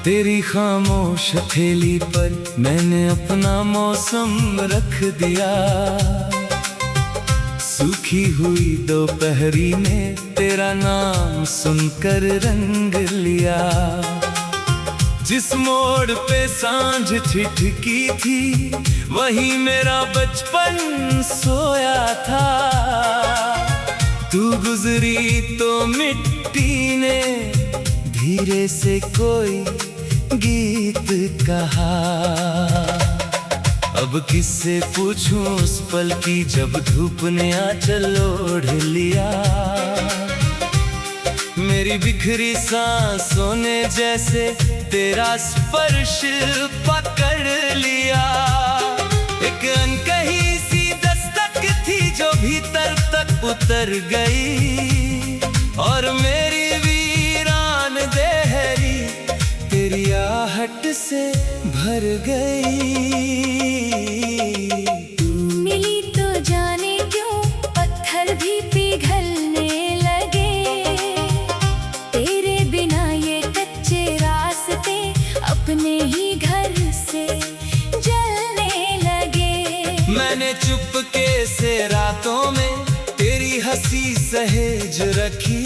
तेरी खामोश हथेली पर मैंने अपना मौसम रख दिया। सूखी हुई दोपहरी ने तेरा नाम सुनकर रंग लिया। जिस मोड़ पे सांझ ठिठकी थी वहीं मेरा बचपन सोया था। तू गुजरी तो मिट्टी ने धीरे से कोई गीत कहा। अब किससे पूछूं उस पल की जब धूप ने आंचल ओढ़ लिया। मेरी बिखरी सांसों ने जैसे तेरा स्पर्श पकड़ लिया। एक अनकही सी दस्तक थी जो भीतर तक उतर गई और मेरी वीरान देहरी तेरी आहट से भर गई। मिली तो जाने क्यों पत्थर भी पिघलने लगे। तेरे बिना ये कच्चे रास्ते अपने ही घर से जलने लगे। मैंने चुपके से रातों में तेरी हंसी सहेज रखी।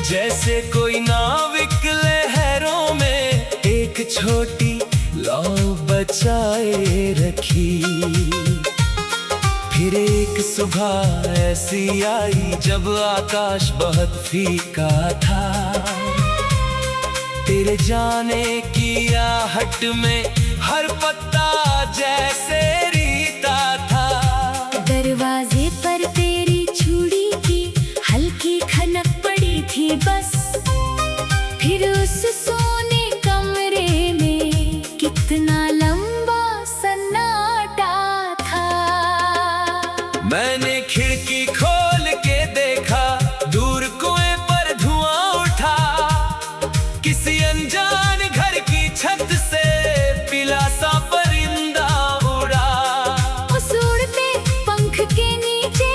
जैसे कोई नाविक लहरों में एक छोटी लौ बचाए रखी। फिर एक सुबह ऐसी आई जब आकाश बहुत फीका था। तेरे जाने की आहट में हर पत्ता जैसे रीता था। दरवाजे पर तेरी चूड़ी की हल्की खनक पड़ी थी बस। फिर उस सोने कमरे में कितना लंबा सन्नाटा था। मैंने खिड़की खोल के देखा, दूर कुएं पर धुआं उठा। किसी अनजान घर की छत से पीला सा परिंदा उड़ा। उस उड़ते पंख के नीचे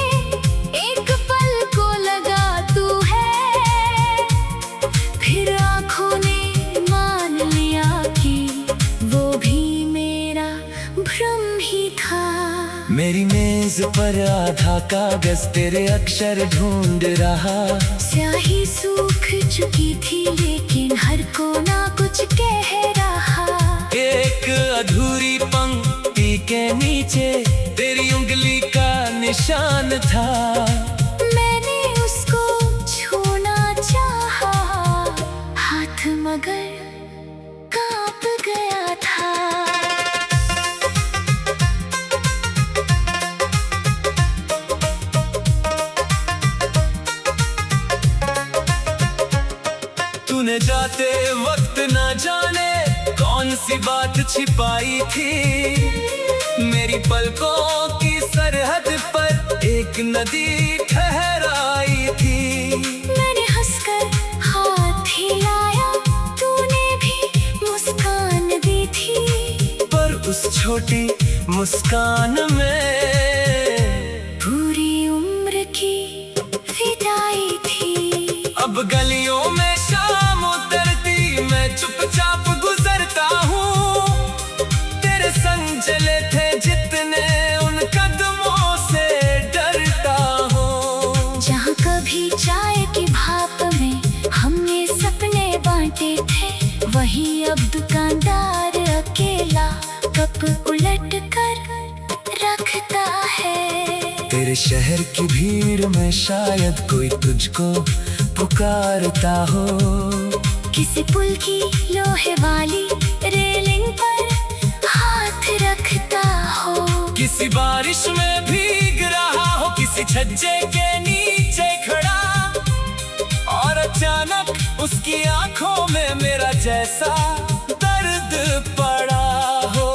एक पल को लगा तू है। फिर आँखों ने मान लिया कि वो भी मेरा भ्रम ही था। मेरी मेज पर आधा कागज तेरे अक्षर ढूंढ रहा। स्याही सूख चुकी थी लेकिन हर कोना कुछ कह रहा। एक अधूरी पंक्ति के नीचे तेरी उंगली का निशान था। मैंने उसको छूना चाहा, हाथ मगर कांप गया था। तूने जाते वक्त न जाने कौन सी बात छिपाई थी। मेरी पलकों की सरहद पर एक नदी ठहराई थी। मैंने हंसकर हाथ हिलाया, तूने भी मुस्कान दी थी। पर उस छोटी मुस्कान में पूरी उम्र की विदाई थी। अब गलियों में शाम उतरती मैं चुपचाप गुजरता हूँ। तेरे संग चले थे जितने उन कदमों से डरता हूँ। जहाँ कभी चाय की भाप में हमने सपने बांटे थे, वहीं अब दुकानदार अकेला कप उलट कर रखता है। तेरे शहर की भीड़ में शायद कोई तुझको पुकारता हो। किसी पुल की लोहे वाली रेलिंग पर हाथ रखता हो। किसी बारिश में भीग रहा हो, किसी छज्जे के नीचे खड़ा। और अचानक उसकी आंखों में मेरा जैसा दर्द पड़ा हो।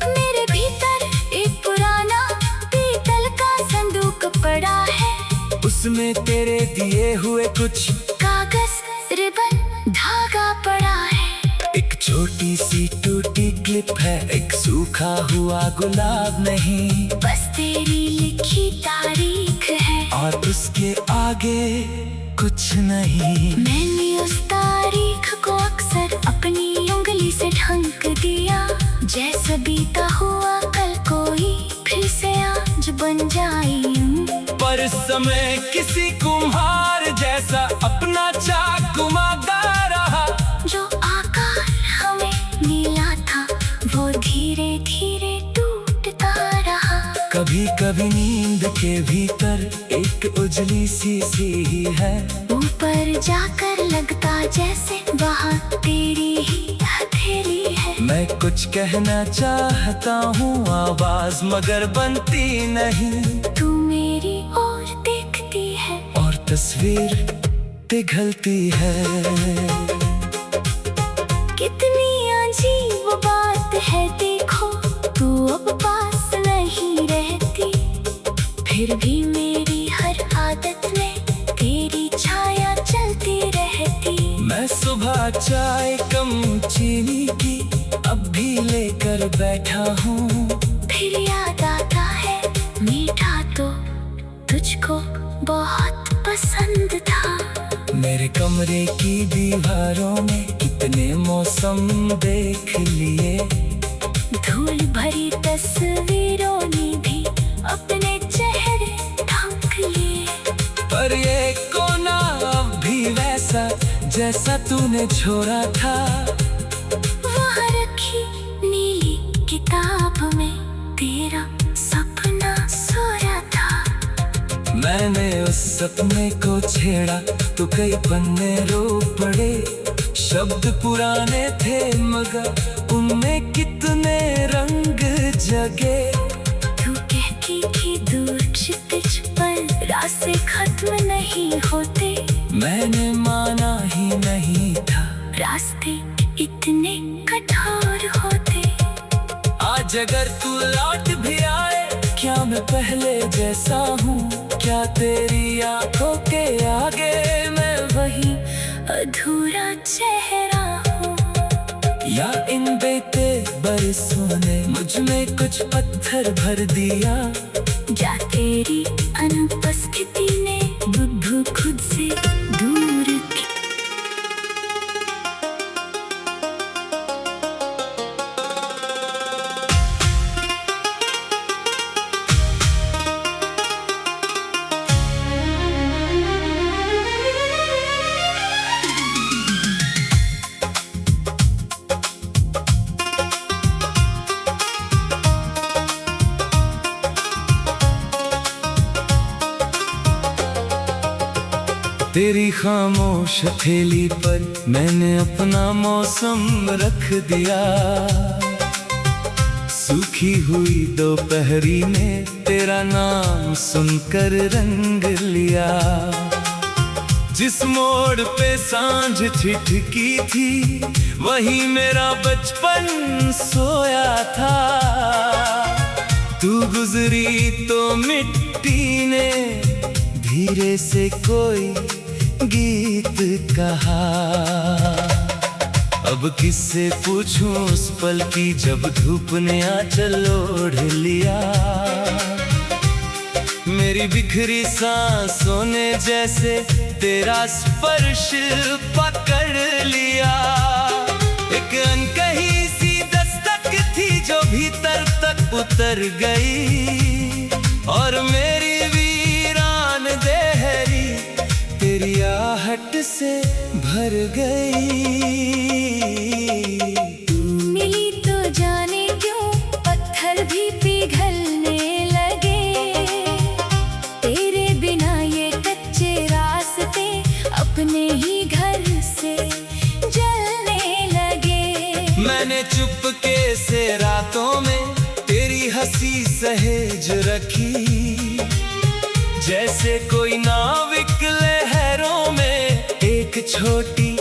मेरे भीतर एक पुराना पीतल का संदूक पड़ा है। उसमें तेरे दिए हुए कुछ कागज, रिबन, धागा पड़ा है। एक छोटी सी टूटी क्लिप है, एक सूखा हुआ गुलाब नहीं। बस तेरी लिखी तारीख है और उसके आगे कुछ नहीं। मैंने उस तारीख को समय किसी कुम्हार जैसा अपना चाक घुमाता रहा। जो आकार हमें मिला था वो धीरे धीरे टूटता रहा। कभी कभी नींद के भीतर एक उजली सी ही है, ऊपर जाकर लगता जैसे वहाँ तेरी ही हथेली है। मैं कुछ कहना चाहता हूँ आवाज मगर बनती नहीं। तू मेरी ओर देखती है और तस्वीर पिघलती है। कितनी अजीब बात है, देखो तू अब पास नहीं रहती, फिर भी मेरी हर आदत में तेरी छाया चलती रहती। मैं सुबह चाय कम चीनी की अब भी लेकर बैठा हूँ। फिर याद आता है मीठा तो तुझको बहुत पसंद था। मेरे कमरे की दीवारों में कितने मौसम देख लिए, धूल भरी तस्वीरों ने भी अपने चेहरे ढक लिए। पर ये कोना अब भी वैसा जैसा तूने छोड़ा था। वहाँ रखी नीली किताब में तेरा सपना सोया था। मैंने उस सपने को छेड़ा तो कई पन्ने रो पड़े। शब्द पुराने थे मगर उनमें कितने रंग जगे। तू कहती थी दूर क्षितिज पर रास्ते खत्म नहीं होते, मैंने माना ही नहीं था रास्ते इतने कठोर होते। आज अगर तू लौट भी आए, क्या मैं पहले जैसा हूँ? क्या तेरी आंखों के आगे मैं वही अधूरा चेहरा हूँ? या इन बेते बरसों ने मुझ में कुछ पत्थर भर दिया? या तेरी अनुपस्थिति ने बुद्धू खुद से दूर की? तेरी खामोश हथेली पर मैंने अपना मौसम रख दिया। सूखी हुई दोपहरी ने तेरा नाम सुनकर रंग लिया। जिस मोड़ पे सांझ छिटकी थी वही मेरा बचपन सोया था। तू गुजरी तो मिट्टी ने धीरे से कोई गीत कहा। अब किससे पूछूं उस पल की जब धूप ने आंचल ओढ़ लिया। मेरी बिखरी सांसों ने जैसे तेरा स्पर्श पकड़ लिया। एक अनकही सी दस्तक थी जो भीतर तक उतर गई और मेरी वीरान देहरी तेरी आहट से भर गई। तू मिली तो जाने क्यों पत्थर भी पिघलने लगे। तेरे बिना ये कच्चे रास्ते अपने ही घर से जलने लगे। मैंने चुपके से रातों में तेरी हंसी सहेज रखी। जैसे कोई नाविक लहरों में एक छोटी